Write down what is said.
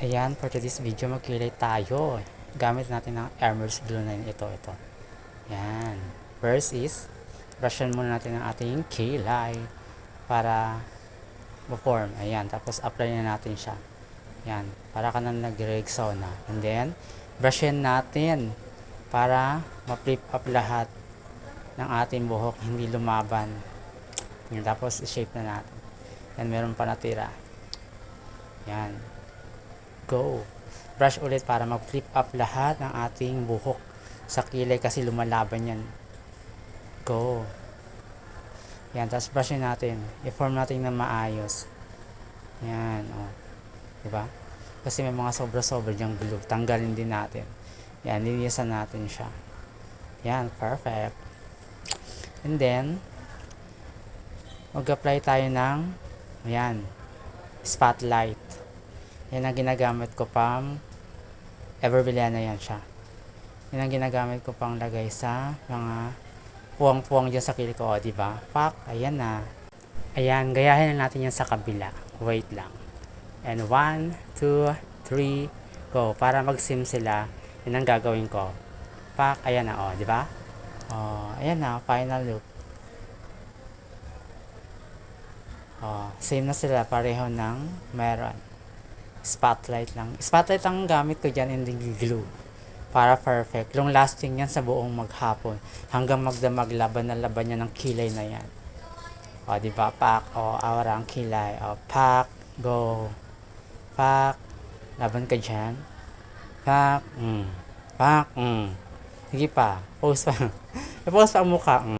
Ayan, for today's video, magkilay tayo. Gamit natin ang Elmer's glue na ito. Ayan. First is, brushan muna natin ang ating kilay para ma-form. Ayan, tapos apply na natin siya. Ayan, para ka nang nag-Rexona. And then, brushin natin para ma-flip up lahat ng ating buhok, hindi lumaban. Ayan, tapos i-shape na natin. Ayan, meron pa natira. Ayan. Go. Brush ulit para mag-flip up lahat ng ating buhok sa kilay kasi lumalaban yan. Go. Yan, tapos brushin natin. I-form natin na maayos. Yan, oh. Diba? Kasi may mga sobra-sobra diyang glue. Tanggalin din natin. Yan, linisan natin siya. Yan, perfect. And then, mag-apply tayo ng, ayan, spotlight. Yan ang ginagamit ko pang Everbilliana yan siya. Yan ang ginagamit ko pang lagay sa mga puwang-puwang dyan sa kilay ko. O, diba? Pak, ayan na. Ayan, gayahin na natin yan sa kabila. Wait lang. And 1, 2, 3, go. Para mag-sim sila, yan ang gagawin ko. Pak, ayan na. O, diba? O, ayan na. Final look. O, same na sila. Pareho ng meron. Spotlight lang. Spotlight ang gamit ko dyan, hindi glue. Para perfect. Long lasting yan sa buong maghapon. Hanggang magdamag laban na laban yan ng kilay na yan. O, diba? Pak. O, awara ang kilay. O, pak. Go. Pak. Laban ka dyan. Pak. Pak. Sige pa. Pose pa. Pose pa ang mukha.